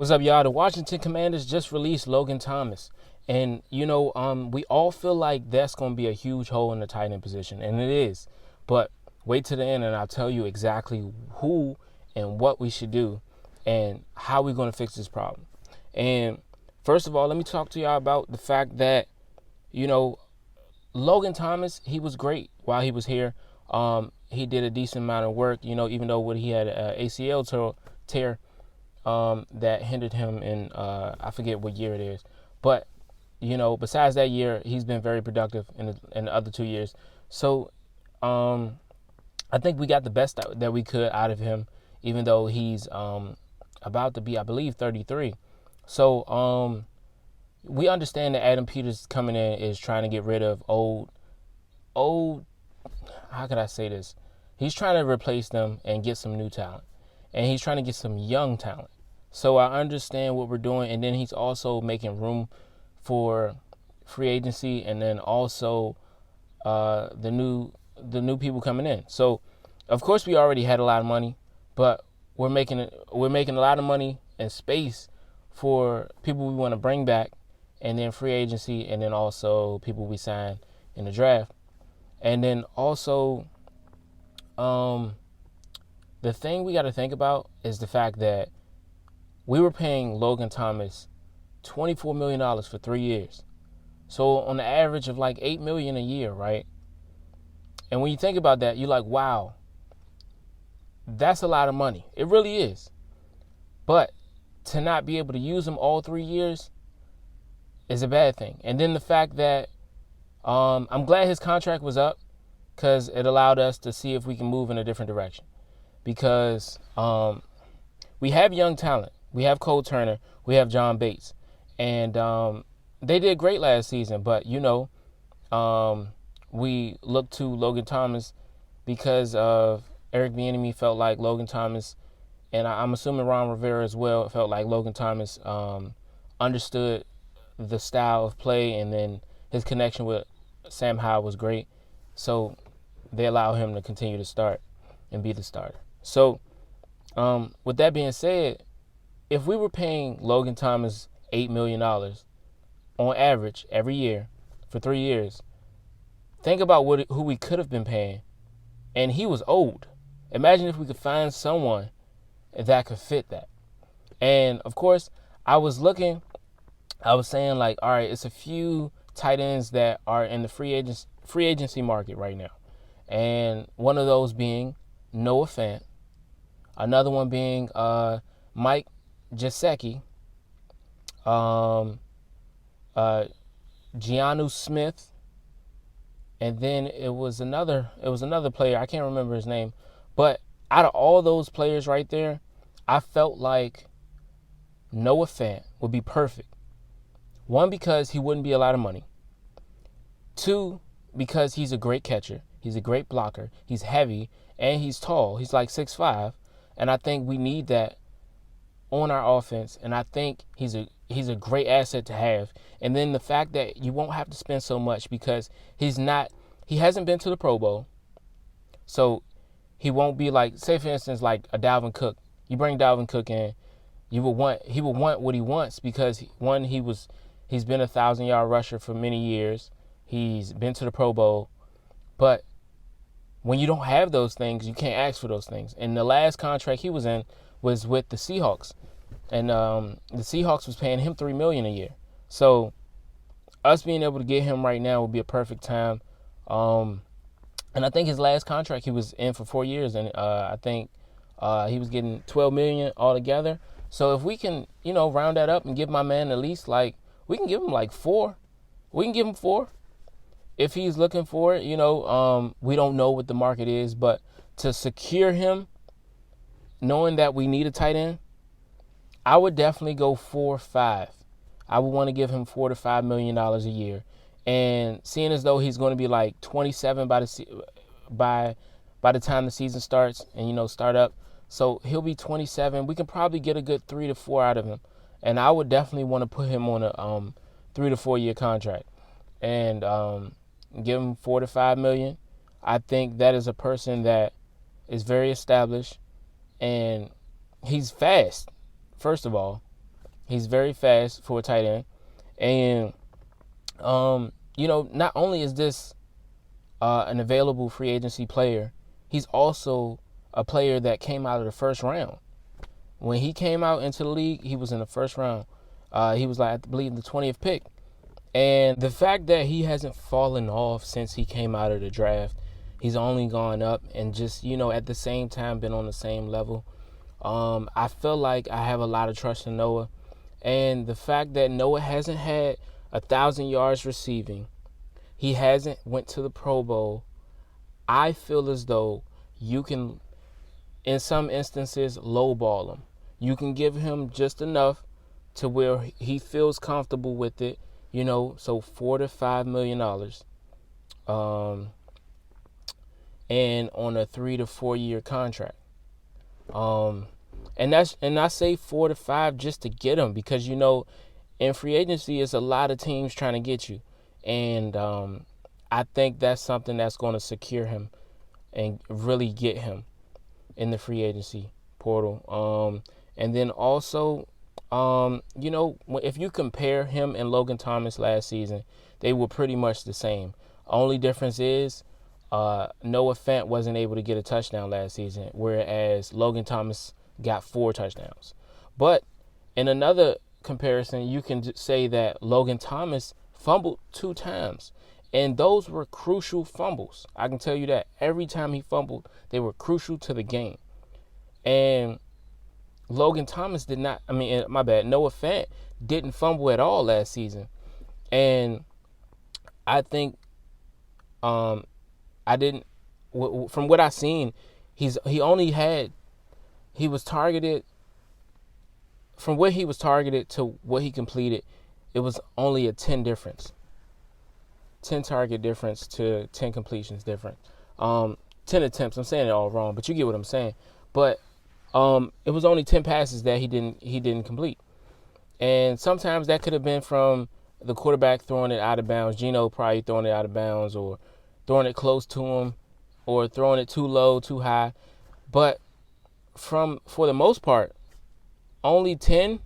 What's up, y'all? The Washington Commanders just released Logan Thomas. And, we all feel like that's going to be a huge hole in the tight end position, and it is. But wait to the end, and I'll tell you exactly who and what we should do and how we're going to fix this problem. And first of all, let me talk to y'all about the fact that, Logan Thomas, he was great while he was here. He did a decent amount of work, even though what he had an ACL tear that hindered him in I forget what year it is, but besides that year, he's been very productive in the other 2 years. So I think we got the best that we could out of him, even though he's about to be, I believe, 33. So we understand that Adam Peters coming in is trying to get rid of old. How could I say this? He's trying to replace them and get some new talent, and he's trying to get some young talent. So I understand what we're doing, and then he's also making room for free agency, and then also the new people coming in. So of course we already had a lot of money, but we're making a lot of money and space for people we want to bring back, and then free agency, and then also people we sign in the draft, and then also the thing we got to think about is the fact that we were paying Logan Thomas $24 million for 3 years. So on the average of like $8 million a year, right? And when you think about that, you're like, wow, that's a lot of money. It really is. But to not be able to use him all 3 years is a bad thing. And then the fact that I'm glad his contract was up, because it allowed us to see if we can move in a different direction. Because we have young talent. We have Cole Turner. We have John Bates. And they did great last season. But, we looked to Logan Thomas because of Eric Bieniemy felt like Logan Thomas, and I'm assuming Ron Rivera as well, felt like Logan Thomas understood the style of play, and then his connection with Sam Howell was great. So they allowed him to continue to start and be the starter. So with that being said, if we were paying Logan Thomas $8 million on average every year for 3 years, think about who we could have been paying. And he was old. Imagine if we could find someone that could fit that. And of course, I was saying like, all right, it's a few tight ends that are in the free agency market right now. And one of those being Noah Fant, another one being Mike Gesicki, Giannu Smith, and then it was another player, I can't remember his name, but out of all those players right there, I felt like Noah Fant would be perfect. One, because he wouldn't be a lot of money. Two, because he's a great catcher. He's a great blocker. He's heavy, and he's tall. He's like 6'5", and I think we need that on our offense, and I think he's a great asset to have. And then the fact that you won't have to spend so much, because he hasn't been to the Pro Bowl, so he won't be like, say for instance, like a Dalvin Cook. You bring Dalvin Cook in, he will want what he wants, because he's been a 1,000-yard rusher for many years. He's been to the Pro Bowl, but when you don't have those things, you can't ask for those things. And the last contract he was in was with the Seahawks, and the Seahawks was paying him $3 million a year. So us being able to get him right now would be a perfect time. And I think his last contract he was in for 4 years, and I think he was getting $12 million altogether. So if we can, round that up and give my man at least we can give him like 4. We can give him 4 if he's looking for it. We don't know what the market is, but to secure him, knowing that we need a tight end, I would definitely go 4 or 5. I would want to give him $4 to $5 million a year. And seeing as though he's going to be like 27 by the time the season starts and start up, so he'll be 27. We can probably get a good 3 to 4 out of him, and I would definitely want to put him on a 3 to 4 year contract and give him $4 to $5 million. I think that is a person that is very established, and he's fast. First of all, He's very fast for a tight end. And, not only is this an available free agency player, he's also a player that came out of the first round. When he came out into the league, he was in the first round. He was, like, I believe, the 20th pick. And the fact that he hasn't fallen off since he came out of the draft, he's only gone up and just, at the same time been on the same level. I feel like I have a lot of trust in Noah. And the fact that Noah hasn't had 1,000 yards receiving, he hasn't went to the Pro Bowl, I feel as though you can, in some instances, lowball him. You can give him just enough to where he feels comfortable with it, so $4 to $5 million, and on a 3 to 4 year contract. And I say 4 to 5 just to get him, because in free agency it's a lot of teams trying to get you, and I think that's something that's going to secure him and really get him in the free agency portal. And then also, if you compare him and Logan Thomas last season, they were pretty much the same. Only difference is Noah Fant wasn't able to get a touchdown last season, whereas Logan Thomas got 4 touchdowns. But in another comparison, you can say that Logan Thomas fumbled 2 times, and those were crucial fumbles. I can tell you that every time he fumbled, they were crucial to the game. And Logan Thomas Noah Fant didn't fumble at all last season. And I think from what I've seen, he was targeted, from where he was targeted to what he completed, it was only a 10 difference. 10 target difference to 10 completions difference. 10 attempts. I'm saying it all wrong, but you get what I'm saying. But it was only 10 passes that he didn't complete. And sometimes that could have been from the quarterback throwing it out of bounds. Geno probably throwing it out of bounds, or throwing it close to him, or throwing it too low, too high. But for the most part, only 10,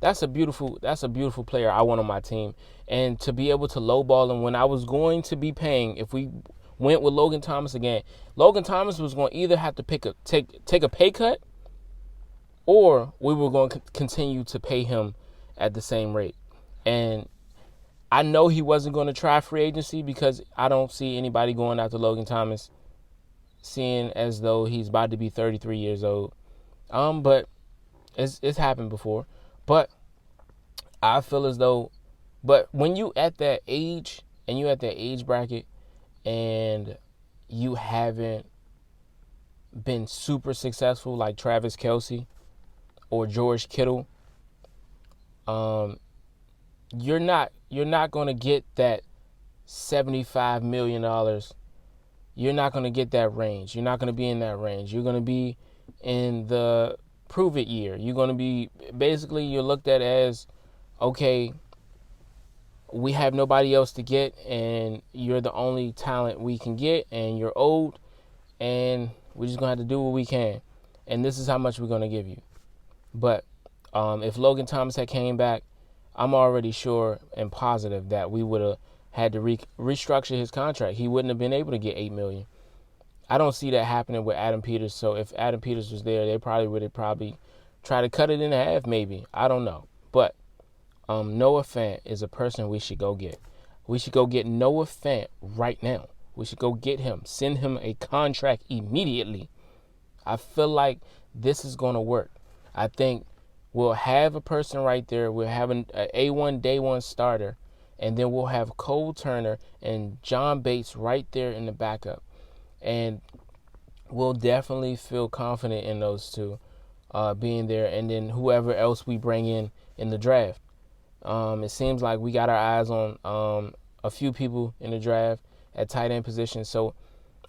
that's a beautiful player I want on my team. And to be able to lowball him when I was going to be paying, if we went with Logan Thomas again, Logan Thomas was going to either have to take a pay cut, or we were going to continue to pay him at the same rate. And I know he wasn't going to try free agency, because I don't see anybody going after Logan Thomas, seeing as though he's about to be 33 years old. But it's happened before. But I feel as though, but when you at that age, and you at that age bracket, and you haven't been super successful like Travis Kelce or George Kittle, you're not going to get that $75 million. You're not going to get that range. You're not going to be in that range. You're going to be in the prove it year. You're going to be, basically, you're looked at as, okay, we have nobody else to get, and you're the only talent we can get, and you're old, and we're just going to have to do what we can. And this is how much we're going to give you. But if Logan Thomas had came back, I'm already sure and positive that we would have had to restructure his contract. He wouldn't have been able to get $8 million. I don't see that happening with Adam Peters. So if Adam Peters was there, they probably would have try to cut it in half, maybe. I don't know. But Noah Fant is a person we should go get. We should go get Noah Fant right now. We should go get him. Send him a contract immediately. I feel like this is going to work. I think we'll have a person right there. We'll have an A1 day one starter. And then we'll have Cole Turner and John Bates right there in the backup. And we'll definitely feel confident in those two being there. And then whoever else we bring in the draft. It seems like we got our eyes on a few people in the draft at tight end position. So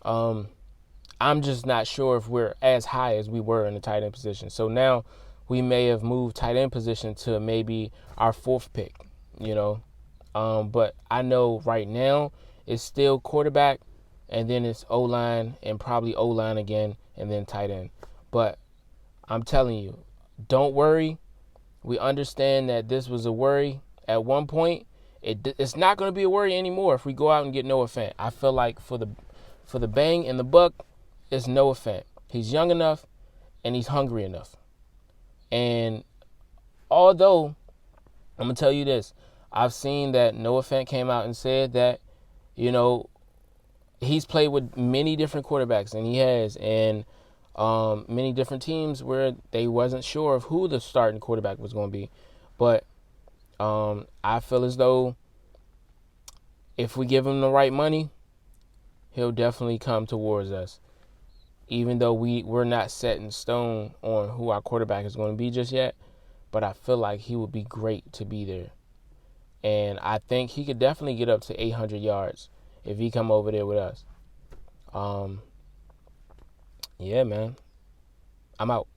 I'm just not sure if we're as high as we were in the tight end position. So now we may have moved tight end position to maybe our 4th pick, But I know right now it's still quarterback, and then it's O-line, and probably O-line again, and then tight end. But I'm telling you, don't worry. We understand that this was a worry at one point. It's not going to be a worry anymore if we go out and get Noah Fant. I feel like for the bang and the buck, it's Noah Fant. He's young enough and he's hungry enough. And although, I'm going to tell you this, I've seen that Noah Fant came out and said that, he's played with many different quarterbacks, and he has, and many different teams where they wasn't sure of who the starting quarterback was going to be. But I feel as though if we give him the right money, he'll definitely come towards us. Even though we're not set in stone on who our quarterback is going to be just yet, but I feel like he would be great to be there. And I think he could definitely get up to 800 yards if he come over there with us. Yeah, man. I'm out.